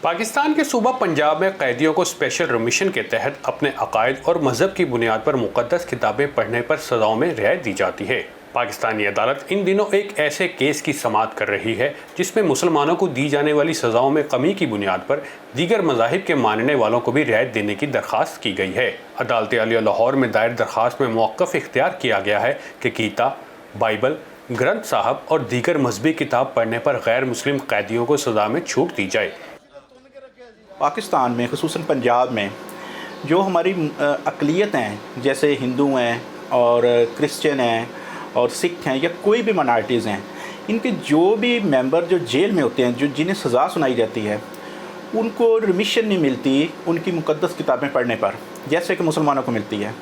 पाकिस्तान के सूबा पंजाब में कैदियों को स्पेशल रिमिशन के तहत अपने अकायद और मजहब की बुनियाद पर मुकद्दस किताबें पढ़ने पर सजाओं में रियायत दी जाती है। पाकिस्तानी अदालत इन दिनों एक ऐसे केस की समाअत कर रही है जिसमें मुसलमानों को दी जाने वाली सजाओं में कमी की बुनियाद पर दीगर मज़ाहिब के मानने वालों को भी रियायत देने की दरख्वास्त की गई है। अदालत आलिया लाहौर में दायर दरख्वास्त में मौक़िफ़ इख्तियार किया गया है कि गीता, बाइबल, ग्रंथ साहब और दीगर मजहबी किताब पढ़ने पर गैर मुस्लिम कैदियों को सज़ा में छूट दी जाए। पाकिस्तान में ख़ुसूसन पंजाब में जो हमारी अक़लियत हैं, जैसे हिंदू हैं और क्रिश्चियन हैं और सिख हैं या कोई भी माइनॉरिटीज़ हैं, इनके जो भी मेंबर जो जेल में होते हैं, जो जिन्हें सज़ा सुनाई जाती है, उनको रिमिशन नहीं मिलती उनकी मुक़द्दस किताबें पढ़ने पर, जैसे कि मुसलमानों को मिलती है।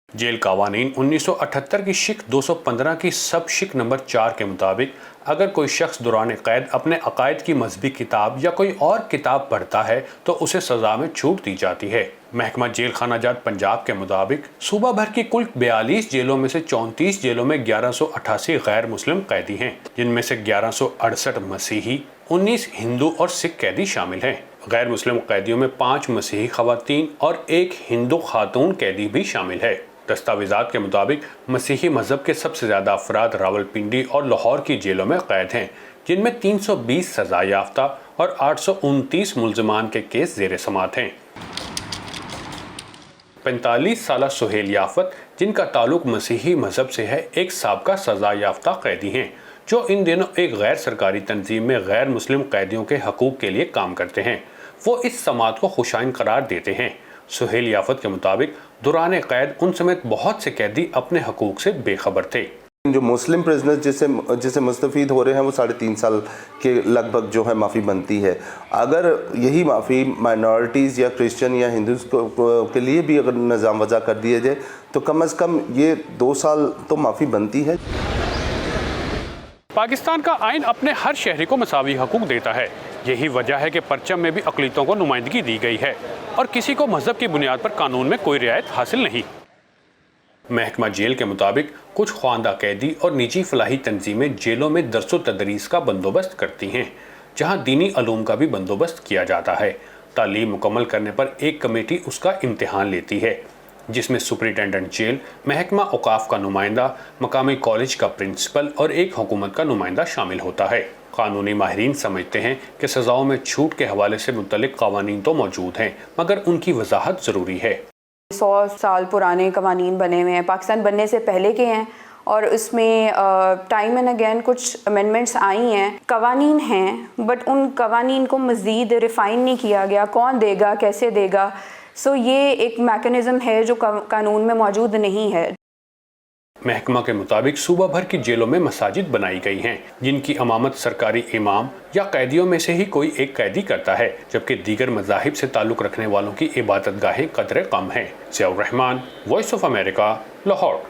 जेल कावानीन 1978 की शिक 215 की सब शिक नंबर 4 के मुताबिक अगर कोई शख्स दौरान कैद अपने अकायद की मजहबी किताब या कोई और किताब पढ़ता है तो उसे सज़ा में छूट दी जाती है। महकमा जेल खाना जात पंजाब के मुताबिक सूबा भर की कुल 42 जेलों में से 34 जेलों में 1188 गैर मुस्लिम कैदी हैं, जिनमें से 1168 मसीही, 19 हिंदू और सिख कैदी शामिल हैं। गैर मुस्लिम कैदियों में 5 मसीही ख़वातीन और 1 हिंदू खातून कैदी भी शामिल है। दस्तावेज़ात के मुताबिक मसीही मज़हब के सबसे ज़्यादा अफराद रावलपिंडी और लाहौर की जेलों में कैद हैं, जिनमें 320 सज़ा याफ्ता और 829 मुल्ज़मान के केस ज़ेर समाअत हैं। 45 साला सुहेल याफत, जिनका ताल्लुक मसीही मज़हब से है, एक साबका सज़ा याफ्ता कैदी हैं जो इन दिनों एक गैर सरकारी तंजीम में गैर मुस्लिम कैदियों के हकूक़ के लिए काम करते हैं। वो इस समाअत को खुशाइन करार देते हैं। सुहेल याफत के मुताबिक दौरान कैद उन समेत बहुत से कैदी अपने हकूक़ से बेखबर थे। जो मुस्लिम प्रिजनर्स जिसे मुस्तफ़ीद हो रहे हैं वो 3.5 साल के लगभग जो है माफ़ी बनती है। अगर यही माफ़ी माइनॉरिटीज़ या क्रिश्चियन या हिंदूज़ के लिए भी अगर निज़ाम वज़ा कर दिया जाए तो कम अज़ कम ये 2 साल तो माफ़ी बनती है। पाकिस्तान का आइन अपने हर शहरी को मसावी हकूक़ देता है। यही वजह है कि परचम में भी अक़लियतों को नुमाइंदगी दी गई है और किसी को मज़हब की बुनियाद पर कानून में कोई रियायत हासिल नहीं। महकमा जेल के मुताबिक कुछ ख्वांदा कैदी और निजी फलाही तंजीमें जेलों में दरस व तदरीस का बंदोबस्त करती हैं, जहां दीनी अलूम का भी बंदोबस्त किया जाता है। तालीम मुकम्मल करने पर एक कमेटी उसका इम्तिहान लेती है, जिसमें सुपरिटेंडेंट जेल, महकमा औकाफ का नुमाइंदा, मकामी कॉलेज का प्रिंसिपल और एक हुकूमत का नुमाइंदा शामिल होता है। कानूनी माहिरीन समझते हैं कि सज़ाओं में छूट के हवाले से मुतल्लिक़ क़वानीन तो मौजूद हैं, मगर उनकी वजाहत ज़रूरी है। 100 साल पुराने कवानीन बने हुए हैं, पाकिस्तान बनने से पहले के हैं, और उसमें टाइम एंड अगेन कुछ अमेंडमेंट्स आई हैं। कवानीन हैं बट उन कवानीन को मज़ीद रिफ़ाइन नहीं किया गया, कौन देगा, कैसे देगा। सो ये एक मैकेनिज़्म है जो कानून में मौजूद नहीं है। महकमा के मुताबिक सूबा भर की जेलों में मसाजिद बनाई गई हैं, जिनकी इमामत सरकारी इमाम या कैदियों में से ही कोई एक कैदी करता है, जबकि दीगर मज़ाहिब से ताल्लुक़ रखने वालों की इबादत गाहें कदरे कम हैं। Ziaur Rahman, voice of America, Lahore.